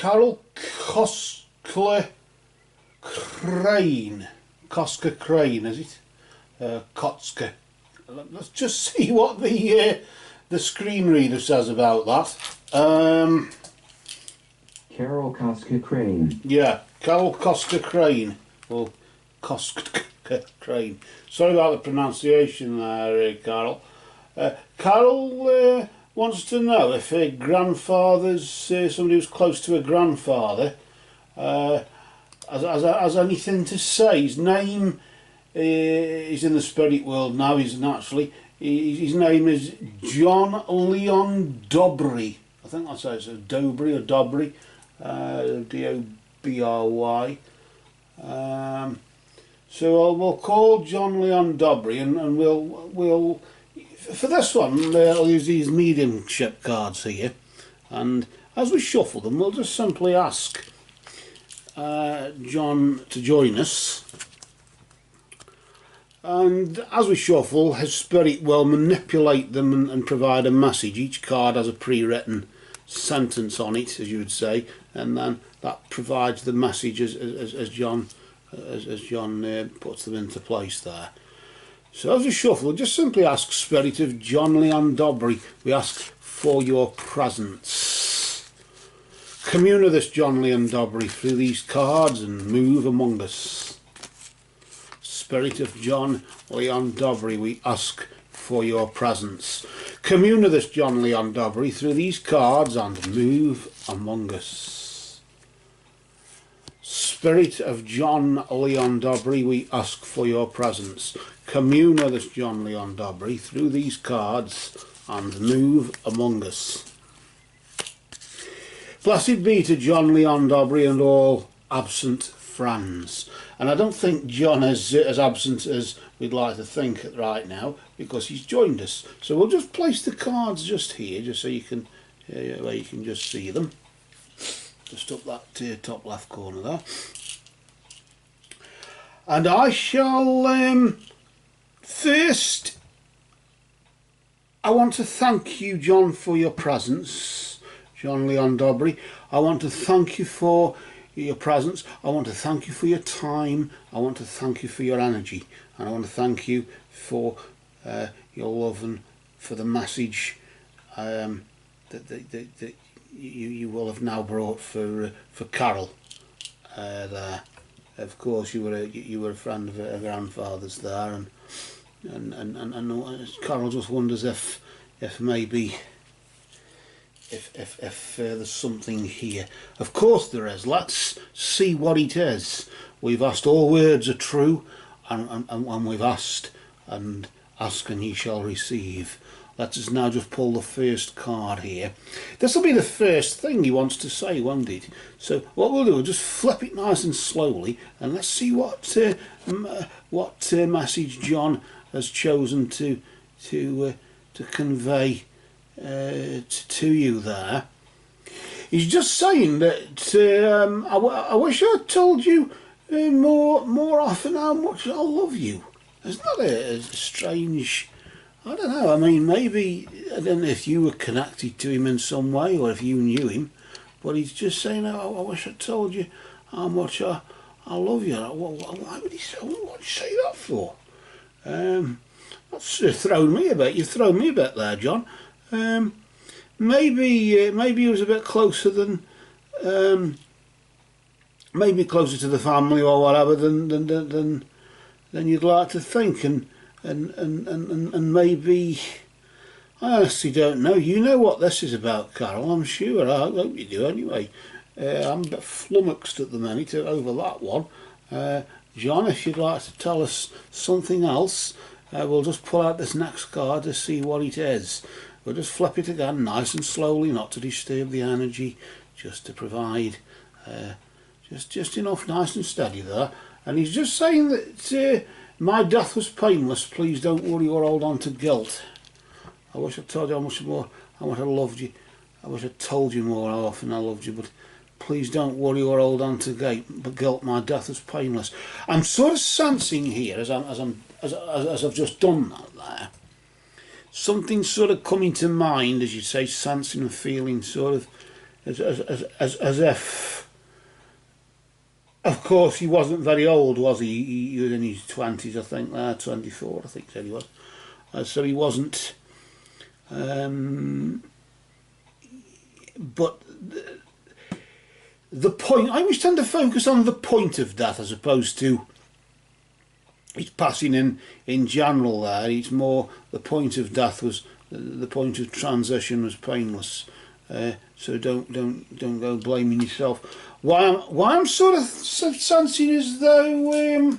Carol Kostka Crane. Kostka Crane, is it? Kostka. Let's just see what the screen reader says about that. Carol Kostka Crane. Yeah, Carol Kostka Crane. Or Kostka Crane. Sorry about the pronunciation there, Carol. Carol wants to know if her grandfather's, somebody who's close to her grandfather, has anything to say. His name is in the spirit world now, he's naturally. His name is John Leon Dobry. I think that's how it says, Dobry or Dobry. D-O-B-R-Y. So we'll call John Leon Dobry, and we'll for this one I'll use these mediumship cards here, and as we shuffle them we'll just simply ask John to join us, and as we shuffle his spirit will manipulate them and provide a message. Each card has a pre-written sentence on it, as you would say, and then that provides the message as John puts them into place there. So as we shuffle, we'll just simply ask Spirit of John Leon Dobry, we ask for your presence. Commune with us, John Leon Dobry, through these cards and move among us. Spirit of John Leon Dobry, we ask for your presence. Commune with us, John Leon Dobry, through these cards and move among us. Spirit of John Leon Dobry, we ask for your presence. Commune with us, John Leon Dobry, through these cards and move among us. Blessed be to John Leon Dobry and all absent friends. And I don't think John is as absent as we'd like to think right now, because he's joined us. So we'll just place the cards just here, just so you can, where you can just see them. Just up that top left corner there. And I shall, first, I want to thank you, John, for your presence, John Leon Dobry. I want to thank you for your presence. I want to thank you for your time. I want to thank you for your energy. And I want to thank you for your love and for the message that you will have now brought for Carol there. Of course, you were a friend of her grandfather's there, and Carol just wonders if maybe if there's something here. Of course there is. Let's see what it is. We've asked, all words are true, and we've asked, and ask and ye shall receive. Let us now just pull the first card here. This will be the first thing he wants to say, won't it? So what we'll do, we'll just flip it nice and slowly, and let's see what message John has chosen to convey to you there. He's just saying that I wish I told you more often how much I love you. Isn't that a strange? I don't know, I mean, maybe, I don't know if you were connected to him in some way or if you knew him, but he's just saying, oh, I wish I told you how much I love you. Why would he say, what would you say that for? That's thrown me a bit. You've thrown me a bit there, John. Maybe he was a bit closer than, maybe closer to the family or whatever than you'd like to think, and maybe, I honestly don't know. You know what this is about, Carol, I'm sure. I hope you do anyway. I'm a bit flummoxed at the minute over that one. John, if you'd like to tell us something else, we'll just pull out this next card to see what it is. We'll just flip it again nice and slowly, not to disturb the energy, just to provide just enough nice and steady there. And he's just saying that my death was painless, please don't worry or hold on to guilt. I wish I told you how much I loved you. I wish I told you more how often I loved you, but please don't worry or hold on to guilt. My death was painless. I'm sort of sensing here, as I've just done that there, something sort of coming to mind, as you say, sensing and feeling sort of as if, of course, he wasn't very old, was he? He was in his 20s, I think, 24, I think he was. So he wasn't, but the point, I always tend to focus on the point of death as opposed to its passing in general there. It's more the point of death was, the point of transition was painless. So don't go blaming yourself. Why I'm sort of sensing as though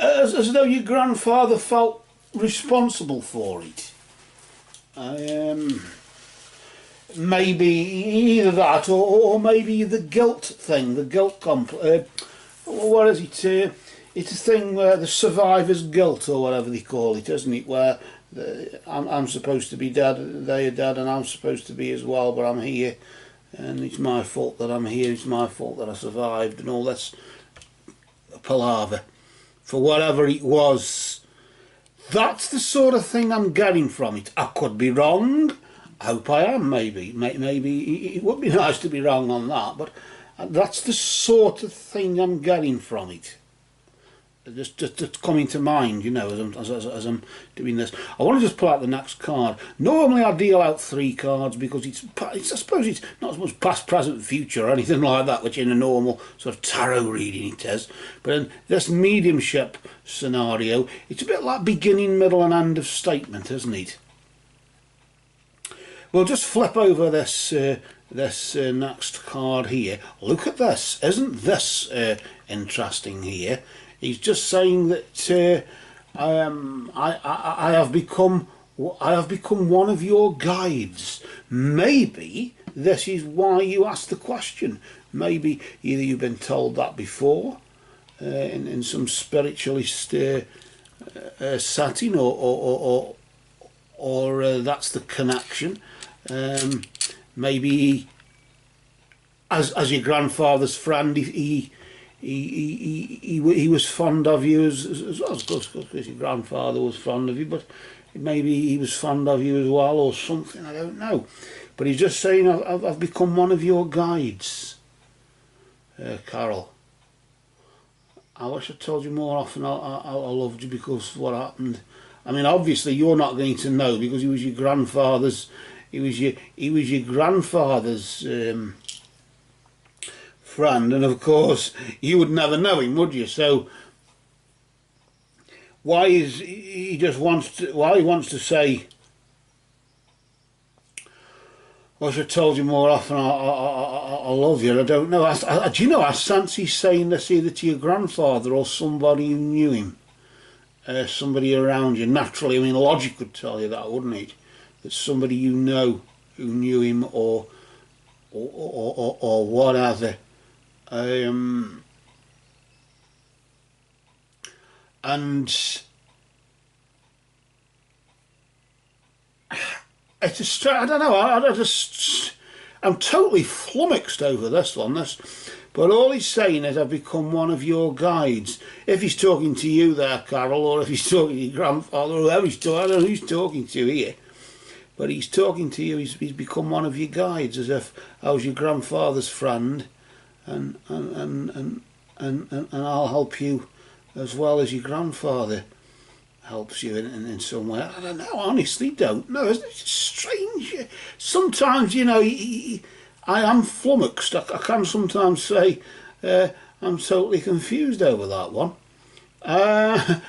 as though your grandfather felt responsible for it. Maybe either that or maybe the guilt thing, the guilt what is it? It's a thing where the survivor's guilt or whatever they call it, isn't it? Where I'm supposed to be dead, they are dead, and I'm supposed to be as well, but I'm here, and it's my fault that I'm here. It's my fault that I survived, and all this palaver for whatever it was. That's the sort of thing I'm getting from it. I could be wrong. I hope I am. Maybe it would be nice to be wrong on that, but that's the sort of thing I'm getting from it. Just coming to mind, you know, as I'm doing this. I want to just pull out the next card. Normally I deal out 3 cards because it's I suppose it's not as much past, present, future or anything like that, which in a normal sort of tarot reading it is. But in this mediumship scenario, it's a bit like beginning, middle and end of statement, isn't it? We'll just flip over this next card here. Look at this. Isn't this interesting here? He's just saying that I have become one of your guides. Maybe this is why you asked the question. Maybe either you've been told that before in some spiritualist setting, or that's the connection. Maybe as your grandfather's friend, he was fond of you as well, because your grandfather was fond of you, but maybe he was fond of you as well, or something, I don't know. But he's just saying, I've become one of your guides, Carol. I wish I told you more often I loved you, because of what happened. I mean, obviously you're not going to know, because he was your grandfather's, he was your grandfather's friend, and of course you would never know him, would you? So why he wants to say, well, I should have told you more often I love you, I don't know. Do you know, I sense he's saying this either to your grandfather or somebody who knew him, somebody around you. Naturally, I mean, logic would tell you that, wouldn't it? That somebody you know who knew him, or whatever. And it's I don't know, I'm totally flummoxed over this one. But all he's saying is, I've become one of your guides. If he's talking to you there, Carol, or if he's talking to your grandfather, or whoever he's talking, I don't know who he's talking to here, but he's talking to you. He's become one of your guides, as if I was your grandfather's friend, and I'll help you as well as your grandfather helps you in some way. I don't know, honestly don't know. It's strange. Sometimes, you know, I am flummoxed. I can sometimes say I'm totally confused over that one. I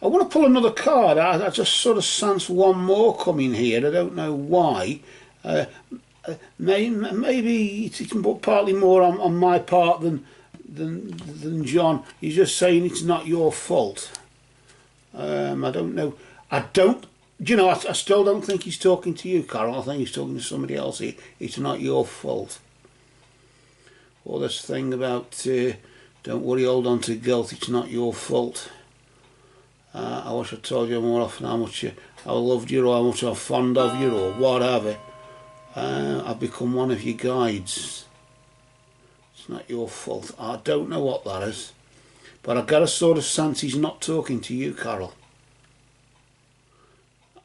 want to pull another card. I just sort of sense one more coming here. I don't know why. Maybe it's partly more on my part than John. He's just saying it's not your fault. I don't know. You know, I still don't think he's talking to you, Carol. I think he's talking to somebody else. It's not your fault. All this thing about don't worry, hold on to guilt. It's not your fault. I wish I told you more often how much I loved you, or how much I'm fond of you, or whatever. I've become one of your guides. It's not your fault. I don't know what that is, but I get a sort of sense he's not talking to you, Carol.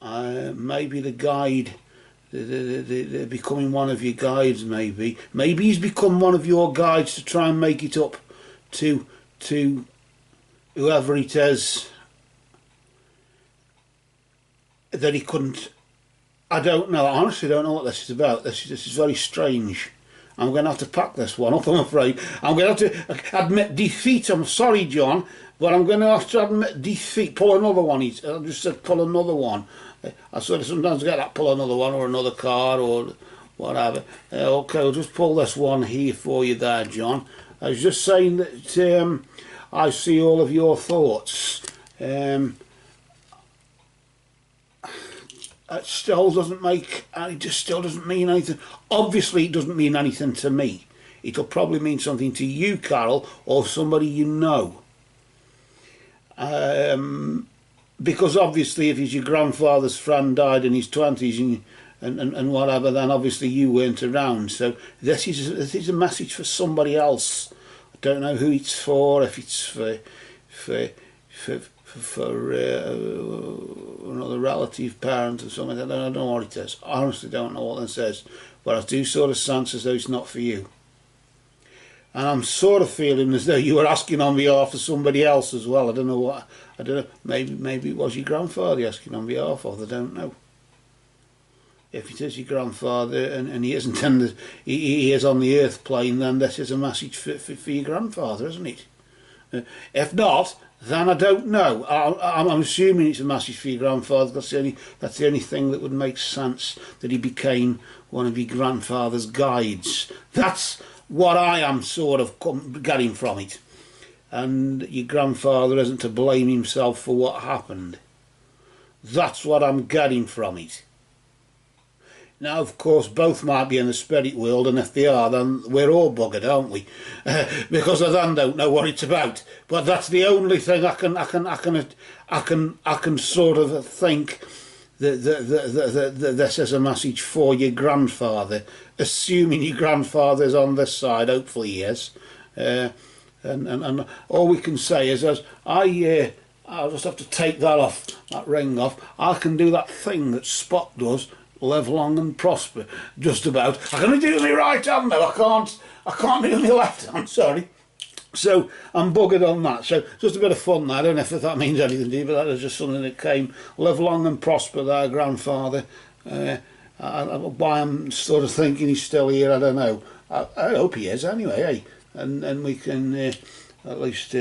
Maybe the guide they're becoming one of your guides, maybe. Maybe he's become one of your guides to try and make it up to whoever it is that he couldn't. I don't know. I honestly don't know what this is about. This is very strange. I'm going to have to pack this one up, I'm afraid. I'm going to have to admit defeat. I'm sorry, John, but I'm going to have to admit defeat. Pull another one. I just said pull another one. I sort of sometimes get that pull another one or another card or whatever. Okay, I'll just pull this one here for you there, John. I was just saying that I see all of your thoughts. It still doesn't make, it just still doesn't mean anything. Obviously, it doesn't mean anything to me. It'll probably mean something to you, Carol, or somebody you know. Because obviously, if your grandfather's friend died in his 20s and whatever, then obviously you weren't around. So this is a message for somebody else. I don't know who it's for. If it's for another relative, parent or something. I don't know what it is. I honestly don't know what it says, but I do sort of sense as though it's not for you. And I'm sort of feeling as though you were asking on behalf of somebody else as well. I don't know what. I don't know. Maybe it was your grandfather asking on behalf of. I don't know. If it is your grandfather and he isn't in the, he is on the earth plane, then this is a message for your grandfather, isn't it? If not, then I don't know. I'm assuming it's a message for your grandfather. That's the only thing that would make sense, that he became one of your grandfather's guides. That's what I am sort of getting from it. And your grandfather isn't to blame himself for what happened. That's what I'm getting from it. Now, of course, both might be in the spirit world, and if they are, then we're all buggered, aren't we? Because I then don't know what it's about. But that's the only thing I can sort of think that this is a message for your grandfather, assuming your grandfather's on this side. Hopefully he is. And all we can say is, as I'll just have to take that ring off. I can do that thing that Spot does. Live long and prosper, just about. I can only do it with my right hand now. I can't do it with my left hand, sorry. So I'm buggered on that. So just a bit of fun there. I don't know if that means anything to you, but that is just something that came. Live long and prosper there, grandfather. Why I'm sort of thinking he's still here, I don't know. I hope he is anyway, eh? And we can at least...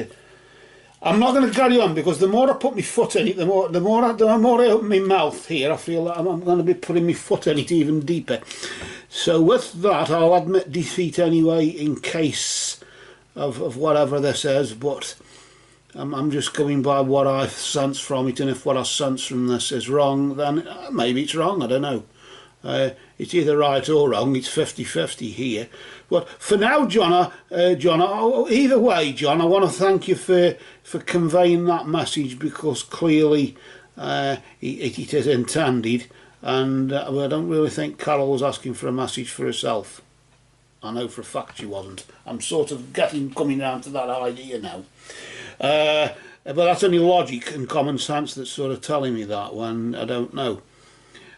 I'm not going to carry on, because the more I put my foot in it, the more I open my mouth here, I feel that I'm going to be putting my foot in it even deeper. So with that, I'll admit defeat anyway, in case of whatever this is, but I'm just going by what I sense from it, and if what I sense from this is wrong, then maybe it's wrong, I don't know. It's either right or wrong. It's 50-50 here. But for now, John, either way, John, I want to thank you for conveying that message, because clearly it is intended, and I don't really think Carol was asking for a message for herself. I know for a fact she wasn't. I'm sort of coming down to that idea now. But that's only logic and common sense that's sort of telling me that, when I don't know.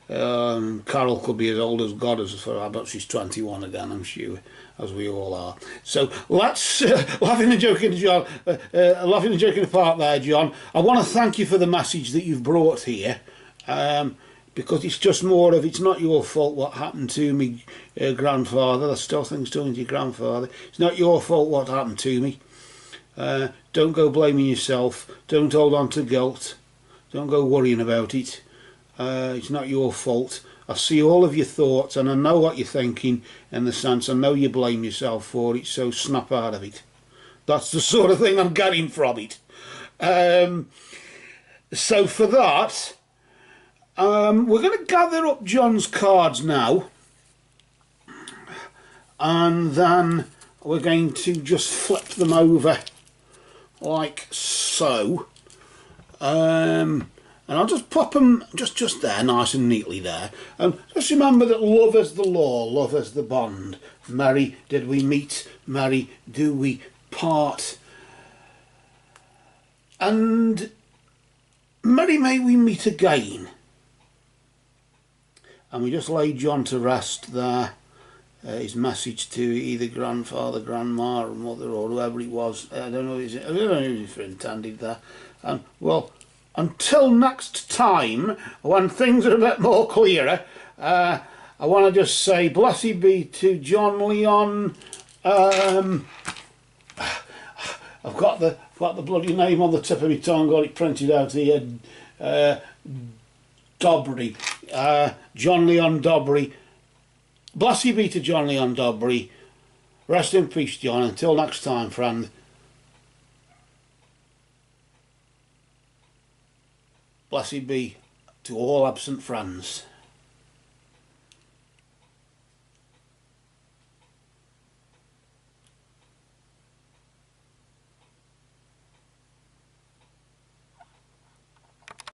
Carol could be as old as God, I bet she's 21 again, I'm sure, as we all are. So let's laughing and joking, John. Laughing and joking apart there, John. I want to thank you for the message that you've brought here, because it's just more of, it's not your fault what happened to me, grandfather. There's still things doing to your grandfather. It's not your fault what happened to me. Don't go blaming yourself. Don't hold on to guilt. Don't go worrying about it. It's not your fault. I see all of your thoughts, and I know what you're thinking, in the sense I know you blame yourself for it, so snap out of it. That's the sort of thing I'm getting from it. So for that, we're going to gather up John's cards now, and then we're going to just flip them over like so. And I'll just pop them just there, nice and neatly there. And just remember that love is the law, love is the bond. Merry did we meet, merry do we part. And merry may we meet again. and we just laid John to rest there. His message to either grandfather, grandma, or mother, or whoever it was. I don't know if it intended there. And well, until next time, when things are a bit more clearer, I want to just say, blessed be to John Leon. I've got the bloody name on the tip of my tongue. Got it printed out here. Dobry, John Leon Dobry. Blessed be to John Leon Dobry. Rest in peace, John. Until next time, friend. Blessed be to all absent friends.